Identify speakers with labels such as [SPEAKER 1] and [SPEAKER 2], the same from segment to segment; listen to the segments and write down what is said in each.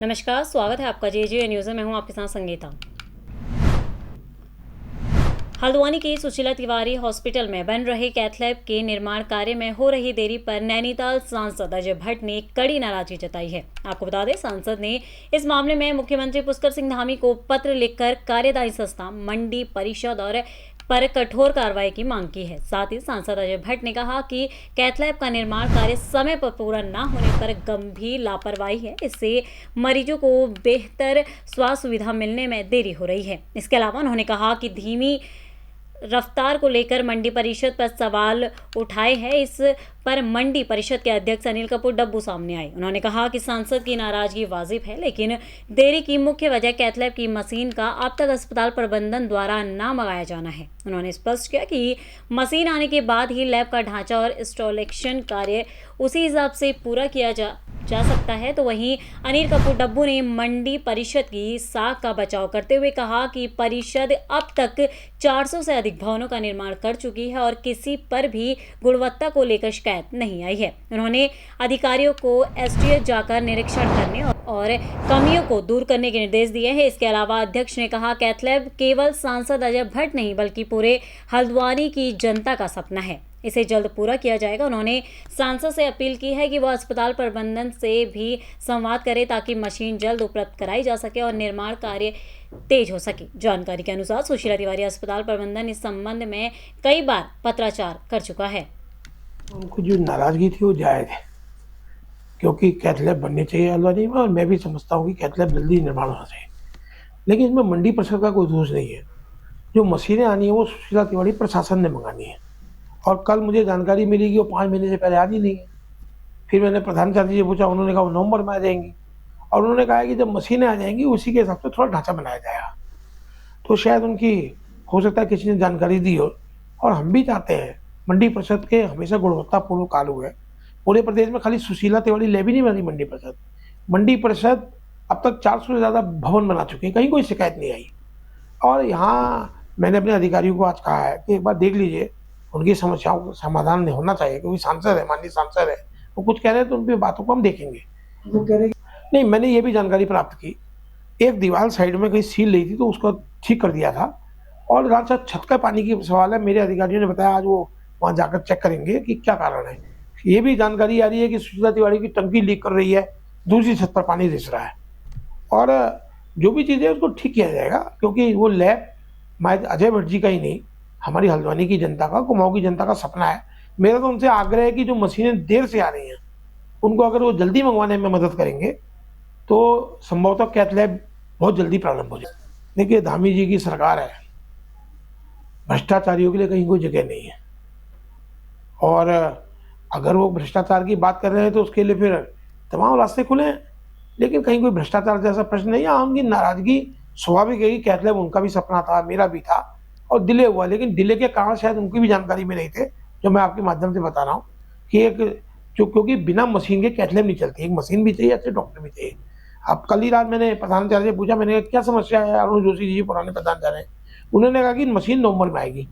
[SPEAKER 1] नमस्कार, स्वागत है आपका जे न्यूज़ में। मैं हूं आपके साथ संगीता। हल्द्वानी के सुशीला तिवारी हॉस्पिटल में बन रहे कैथ लैब के निर्माण कार्य में हो रही देरी पर नैनीताल सांसद अजय भट्ट ने कड़ी नाराजगी जताई है। आपको बता दें, सांसद ने इस मामले में मुख्यमंत्री पुष्कर सिंह धामी को पत्र लिखकर कार्यदायी संस्था मंडी परिषद और पर कठोर कार्रवाई की मांग की है। साथ ही सांसद अजय भट्ट ने कहा कि कैथ लैब का निर्माण कार्य समय पर पूरा न होने पर गंभीर लापरवाही है। इससे मरीजों को बेहतर स्वास्थ्य सुविधा मिलने में देरी हो रही है। इसके अलावा उन्होंने कहा कि धीमी रफ्तार को लेकर मंडी परिषद पर सवाल उठाए हैं। इस पर मंडी परिषद के अध्यक्ष अनिल कपूर डब्बू सामने आए। उन्होंने कहा कि सांसद की नाराजगी वाजिब है, लेकिन देरी की मुख्य वजह कैथ लैब की मशीन का अब तक अस्पताल प्रबंधन द्वारा ना मंगाया जाना है। उन्होंने स्पष्ट किया कि मशीन आने के बाद ही लैब का ढांचा और इंस्टॉलेशन कार्य उसी हिसाब से पूरा किया जा सकता है। तो वहीं अनिल कपूर डब्बू ने मंडी परिषद की साख का बचाव करते हुए कहा कि परिषद अब तक 400 से अधिक भवनों का निर्माण कर चुकी है और किसी पर भी गुणवत्ता को लेकर शिकायत नहीं आई है। उन्होंने अधिकारियों को एसडीएच जाकर निरीक्षण करने और कमियों को दूर करने के निर्देश दिए हैं। इसके अलावा अध्यक्ष ने कहा, कैथ लैब केवल सांसद अजय भट्ट नहीं बल्कि पूरे हल्द्वानी की जनता का सपना है। इसे जल्द पूरा किया जाएगा। उन्होंने सांसद से अपील की है कि वह अस्पताल प्रबंधन से भी संवाद करे ताकि मशीन जल्द उपलब्ध कराई जा सके और निर्माण कार्य तेज हो सके। जानकारी के अनुसार सुशीला तिवारी अस्पताल प्रबंधन इस संबंध में कई बार पत्राचार कर चुका है।
[SPEAKER 2] उनको जो नाराजगी थी वो जायज है, क्योंकि कैथ लैब बननी चाहिए हल्द्वानी में, और मैं भी समझता हूँ कि कैथ लैब जल्दी निर्माण होना चाहिए। लेकिन इसमें मंडी परिषद का कोई दोष नहीं है। जो मशीनें आनी है वो सुशीला तिवारी प्रशासन ने मंगानी है, और कल मुझे जानकारी मिली कि वो 5 महीने से पहले आ नहीं है। फिर मैंने प्रधानाचार्य जी से पूछा, उन्होंने कहा वो नवंबर में आ जाएंगी, और उन्होंने कहा कि जब मशीनें आ जाएंगी उसी के हिसाब से थोड़ा ढांचा बनाया जाएगा। तो शायद उनकी हो सकता है किसी ने जानकारी दी हो, और हम भी चाहते हैं मंडी परिषद के हमेशा गुणवत्तापूर्ण कार्य हुए। पूरे प्रदेश में खाली सुशीला तिवारी लैब ही नहीं बनी मंडी परिषद अब तक 400 से ज़्यादा भवन बना चुके हैं, कहीं कोई शिकायत नहीं आई। और यहाँ मैंने अपने अधिकारियों को आज कहा है कि एक बार देख लीजिए, उनकी समस्याओं का समाधान होना चाहिए, क्योंकि सांसद है, माननीय सांसद है, वो कुछ कह रहे हैं तो उनकी बातों को हम देखेंगे। वो कह रहे नहीं, मैंने ये भी जानकारी प्राप्त की, एक दीवार साइड में कहीं सील रही थी तो उसको ठीक कर दिया था। और जहाँ से छत का पानी की सवाल है, मेरे अधिकारियों ने बताया आज वो वहाँ जाकर चेक करेंगे कि क्या कारण है। ये भी जानकारी आ रही है कि सुशीला तिवारी की टंकी लीक कर रही है, दूसरी छत पर पानी रिस रहा है, और जो भी चीज़ें उसको ठीक किया जाएगा, क्योंकि वो लैब मैं अजय भट्ट जी का ही नहीं, हमारी हल्द्वानी की जनता का, कुमाऊं की जनता का सपना है। मेरा तो उनसे आग्रह है कि जो मशीनें देर से आ रही हैं उनको अगर वो जल्दी मंगवाने में मदद करेंगे तो संभवतः कैथ लैब बहुत जल्दी प्रारंभ हो जाए। देखिए, धामी जी की सरकार है, भ्रष्टाचारियों के लिए कहीं कोई जगह नहीं है, और अगर वो भ्रष्टाचार की बात कर रहे हैं तो उसके लिए फिर तमाम रास्ते खुले हैं। लेकिन कहीं कोई भ्रष्टाचार जैसा प्रश्न नहीं है। उनकी नाराजगी स्वाभाविक है कि कैथ लैब उनका भी सपना था, मेरा भी था, और डिले हुआ। लेकिन डिले के कारण शायद उनकी भी जानकारी में नहीं थे, जो मैं आपके माध्यम से बता रहा हूँ कि क्योंकि बिना मशीन के कैथ लैब नहीं चलती। एक मशीन भी चाहिए, अच्छे डॉक्टर भी चाहिए। अब कल ही रात मैंने प्रधानाचार्य से पूछा, मैंने कहा क्या समस्या है। अरुण जोशी जी पुराने प्रधानाचार्य, उन्होंने कहा कि मशीन नवंबर में आएगी,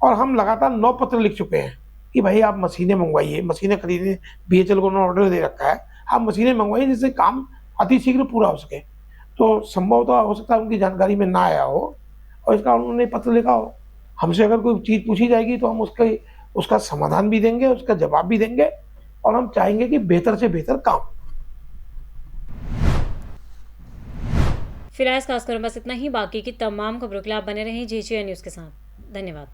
[SPEAKER 2] और हम लगातार 9 पत्र लिख चुके हैं कि भाई आप मशीनें मंगवाइए, मशीनें खरीदने BHL को उन्होंने ऑर्डर दे रखा है, आप मशीनें मंगवाइए जिससे काम अतिशीघ्र पूरा हो सके। तो संभवतः हो सकता है उनकी जानकारी में ना आया हो, और इसका उन्होंने पत्र लिखा हो। हमसे अगर कोई चीज़ पूछी जाएगी तो हम उसका समाधान भी देंगे, उसका जवाब भी देंगे, और हम चाहेंगे कि बेहतर से बेहतर काम।
[SPEAKER 1] फिलहाल इस खास खबर बस इतना ही। बाकी की तमाम खबरों के लिए आप बने रहें जे न्यूज़ के साथ। धन्यवाद।